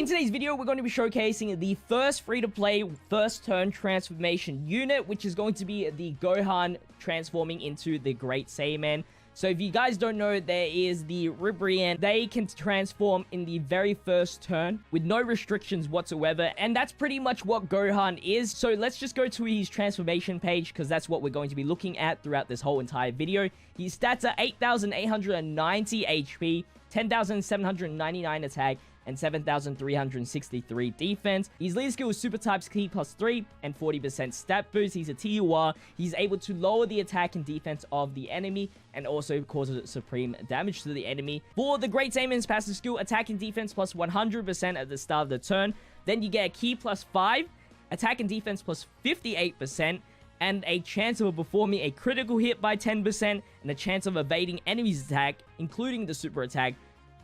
today's video, we're going to be showcasing the first free-to-play first turn transformation unit, which is going to be the Gohan transforming into the Great Saiyaman. So if you guys don't know, there is the Ribrian. They can transform in the very first turn with no restrictions whatsoever. And that's pretty much what Gohan is. So let's just go to his transformation page, because that's what we're going to be looking at throughout this whole entire video. His stats are 8,890 HP, 10,799 attack, and 7,363 defense. His lead skill is Super Types Ki +3 and 40% stat boost. He's a TUR. He's able to lower the attack and defense of the enemy and also causes supreme damage to the enemy. For the Great Saiyaman's passive skill, attack and defense plus 100% at the start of the turn. Then you get a Ki +5, attack and defense plus 58%, and a chance of performing a critical hit by 10%, and a chance of evading enemy's attack, including the super attack,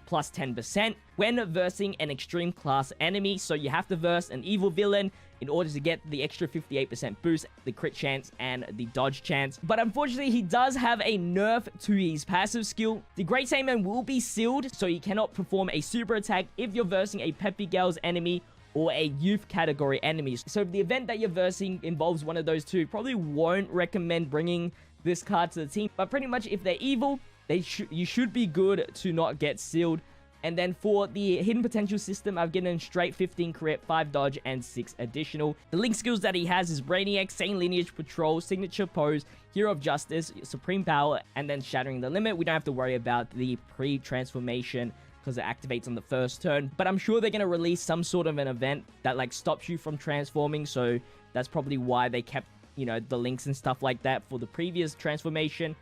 plus 10% when versing an extreme class enemy. So you have to verse an evil villain in order to get the extra 58% boost, the crit chance, and the dodge chance. But unfortunately, he does have a nerf to his passive skill. The Great Saiyaman will be sealed, so he cannot perform a super attack if you're versing a Peppy Girls enemy or a youth category enemies. So if the event that you're versing involves one of those two, probably won't recommend bringing this card to the team. But pretty much if they're evil, you should be good to not get sealed. And then for the hidden potential system, I've given straight 15 crit, 5 dodge, and 6 additional. The link skills that he has is Brainiac, Sane Lineage Patrol, Signature Pose, Hero of Justice, Supreme Power, and then Shattering the Limit. We don't have to worry about the pre-transformation because it activates on the first turn. But I'm sure they're going to release some sort of an event that like stops you from transforming. So that's probably why they kept, you know, the links and stuff like that for the previous transformation.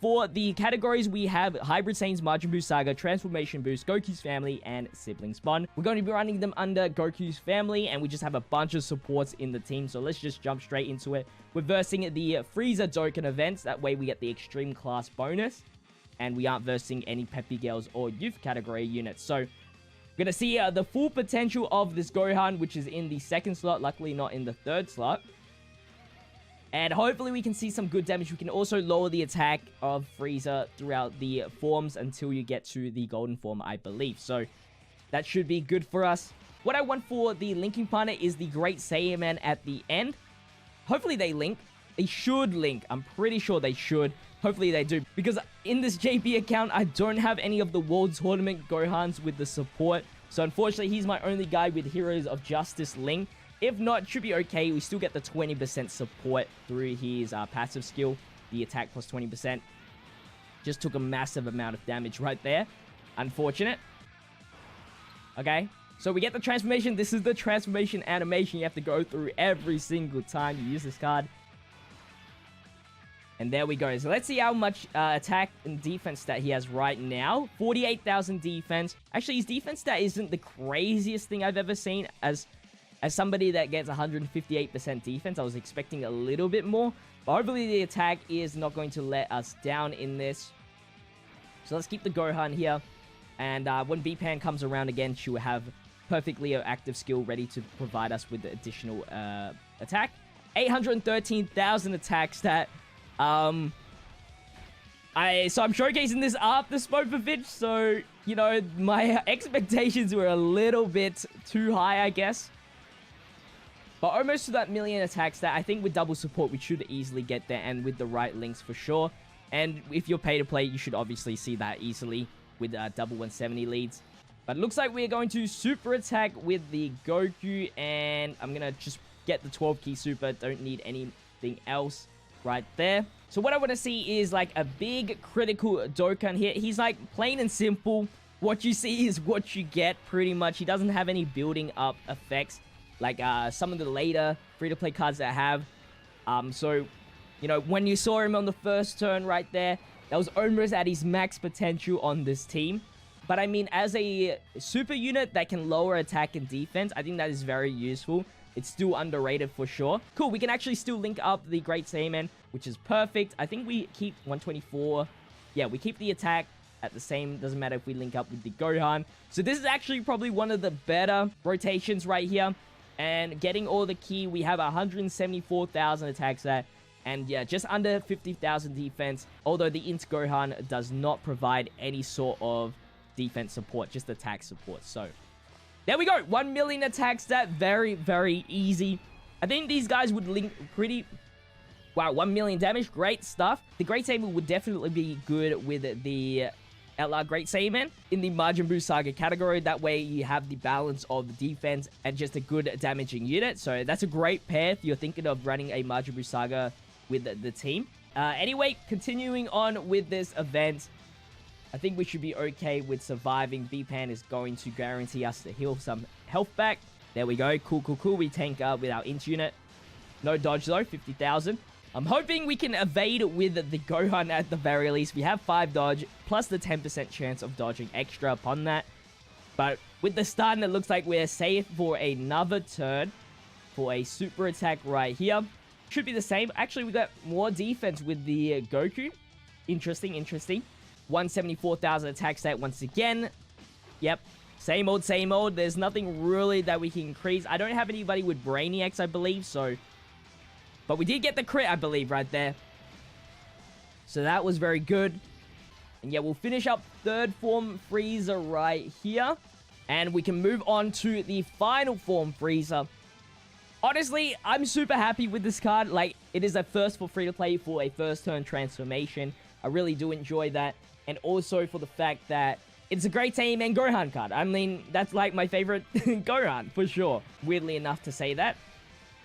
For the categories, we have Hybrid Saiyans, Majin Buu Saga, Transformation Boost, Goku's Family, and Siblings Bond. We're going to be running them under Goku's Family, and we just have a bunch of supports in the team, so let's just jump straight into it. We're versing the Frieza Dokkan events, that way we get the Extreme Class bonus, and we aren't versing any Peppy Girls or Youth category units. So, we're going to see the full potential of this Gohan, which is in the second slot, luckily not in the third slot. And hopefully we can see some good damage. We can also lower the attack of Frieza throughout the forms until you get to the golden form, I believe. So that should be good for us. What I want for the linking partner is the Great Saiyaman at the end. Hopefully they link. They should link. I'm pretty sure they should. Hopefully they do. Because in this JP account, I don't have any of the World Tournament Gohans with the support. So unfortunately, he's my only guy with Heroes of Justice link. If not, should be okay. We still get the 20% support through his passive skill. The attack plus 20%. Just took a massive amount of damage right there. Unfortunate. Okay. So we get the transformation. This is the transformation animation you have to go through every single time you use this card. And there we go. So let's see how much attack and defense stat he has right now. 48,000 defense. Actually, his defense stat isn't the craziest thing I've ever seen. As somebody that gets 158% defense, I was expecting a little bit more. But hopefully the attack is not going to let us down in this. So let's keep the Gohan here. And when B-Pan comes around again, she will have perfectly active skill ready to provide us with the additional attack. 813,000 attack stat. So I'm showcasing this after Spopovich. So, you know, my expectations were a little bit too high, I guess. But almost to that million attack stat, I think with double support, we should easily get there, and with the right links for sure. And if you're pay to play, you should obviously see that easily with double 170 leads. But it looks like we're going to super attack with the Goku, and I'm going to just get the 12 key super. Don't need anything else right there. So what I want to see is like a big critical Dokkan here. He's like plain and simple. What you see is what you get pretty much. He doesn't have any building up effects like some of the later free-to-play cards that I have. So, you know, when you saw him on the first turn right there, that was almost at his max potential on this team. But I mean, as a super unit that can lower attack and defense, I think that is very useful. It's still underrated for sure. Cool, we can actually still link up the Great Saiyaman, which is perfect. I think we keep 124. Yeah, we keep the attack at the same. Doesn't matter if we link up with the Gohan. So this is actually probably one of the better rotations right here. And getting all the key, we have 174,000 attack stat. And yeah, just under 50,000 defense. Although the Int Gohan does not provide any sort of defense support, just attack support. So There we go. 1 million attack stat. Very, very easy. I think these guys would link pretty... Wow, 1 million damage. Great stuff. The Great Saiyaman would definitely be good with the Outlaw Great Saiyaman in the Majin Buu Saga category. That way you have the balance of defense and just a good damaging unit. So that's a great pair if you're thinking of running a Majin Buu Saga with the team. Anyway, continuing on with this event, I think we should be okay with surviving. VPan is going to guarantee us to heal some health back. There we go. Cool, cool, cool. We tank with our int unit. No dodge though, 50,000. I'm hoping we can evade with the Gohan at the very least. We have 5 dodge, plus the 10% chance of dodging extra upon that. But with the stun, it looks like we're safe for another turn for a super attack right here. Should be the same. Actually, we got more defense with the Goku. Interesting, interesting. 174,000 attack stat once again. Yep. Same old, same old. There's nothing really that we can increase. I don't have anybody with Brainiacs, I believe, so... But we did get the crit, I believe, right there. So that was very good. And yeah, we'll finish up third form Frieza right here. And we can move on to the final form Frieza. Honestly, I'm super happy with this card. Like, it is a first for free-to-play for a first-turn transformation. I really do enjoy that. And also for the fact that it's a Great Saiyaman Gohan card. I mean, that's like my favorite Gohan, for sure. Weirdly enough to say that.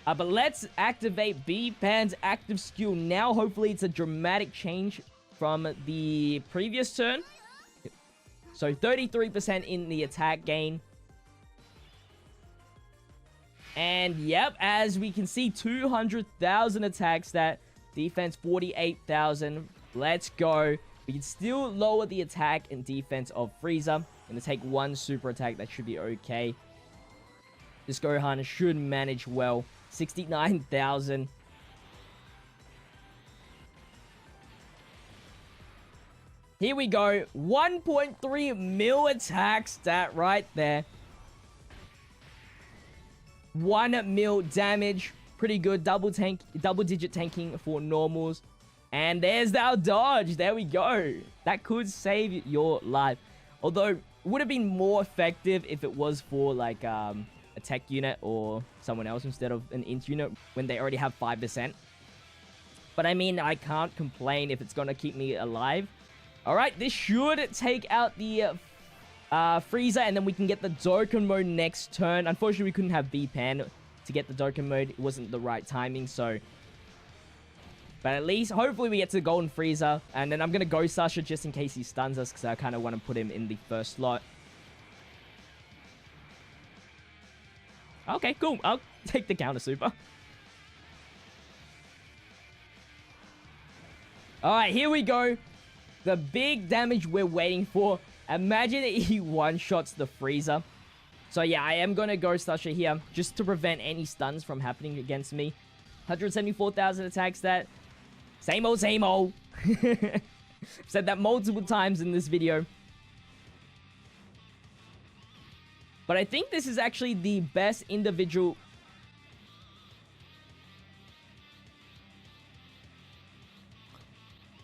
But let's activate B-Pan's active skill now. Hopefully, it's a dramatic change from the previous turn. So, 33% in the attack gain. And, yep, as we can see, 200,000 attack stat. Defense, 48,000. Let's go. We can still lower the attack and defense of Frieza. Gonna take one super attack. That should be okay. This Gohan should manage well. 69,000. Here we go. 1.3 mil attack stat right there. 1 mil damage. Pretty good. Double digit tanking for normals. And there's our dodge. There we go. That could save your life. Although, it would have been more effective if it was for like a tech unit or someone else instead of an int unit when they already have 5%. But I mean, I can't complain if it's going to keep me alive. Alright, this should take out the Frieza, and then we can get the Dokkan mode next turn. Unfortunately, we couldn't have V-Pan to get the Dokkan mode. It wasn't the right timing, so... But at least, hopefully we get to the Golden Frieza. And then I'm going to go Sasha just in case he stuns us, because I kind of want to put him in the first slot. Okay, cool. I'll take the counter super. Alright, here we go. The big damage we're waiting for. Imagine he one-shots the Frieza. So yeah, I am going to go Sasha here, just to prevent any stuns from happening against me. 174,000 attack stat. Same old, same old. I've said that multiple times in this video. But I think this is actually the best individual...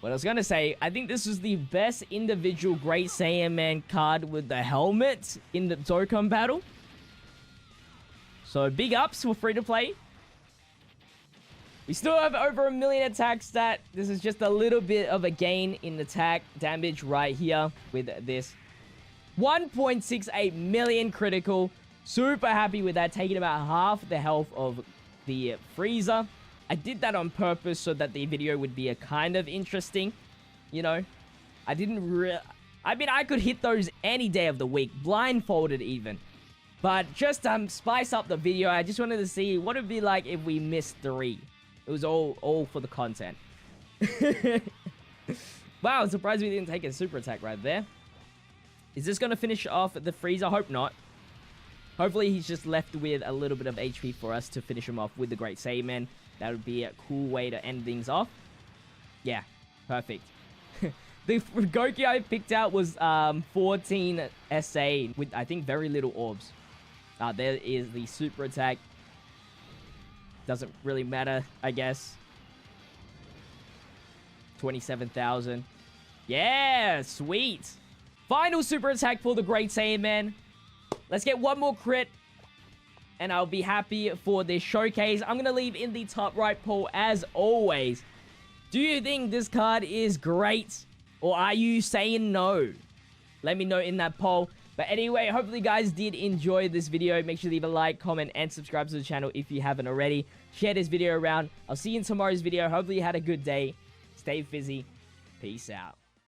What I was going to say, I think this is the best individual Great Saiyaman card with the helmet in the Dokkan battle. So big ups for free-to-play. We still have over 1 million attack stat. This is just a little bit of a gain in attack damage right here with this. 1.68 million critical. Super happy with that. Taking about half the health of the Frieza. I did that on purpose so that the video would be a kind of interesting. You know, I didn't really... I mean, I could hit those any day of the week. Blindfolded even. But just to spice up the video, I just wanted to see what it would be like if we missed 3. It was all for the content. Wow, I'm surprised we didn't take a super attack right there. Is this going to finish off the Frieza? Hope not. Hopefully he's just left with a little bit of HP for us to finish him off with the Great Saiyaman. That would be a cool way to end things off. Yeah, perfect. The Goku I picked out was 14 SA with, I think, very little orbs. There is the super attack. Doesn't really matter, I guess. 27,000. Yeah, sweet. Final super attack for the Great Saiyaman. Let's get one more crit, and I'll be happy for this showcase. I'm going to leave in the top right poll, as always. Do you think this card is great, or are you saying no? Let me know in that poll. But anyway, hopefully you guys did enjoy this video. Make sure to leave a like, comment, and subscribe to the channel if you haven't already. Share this video around. I'll see you in tomorrow's video. Hopefully you had a good day. Stay fizzy. Peace out.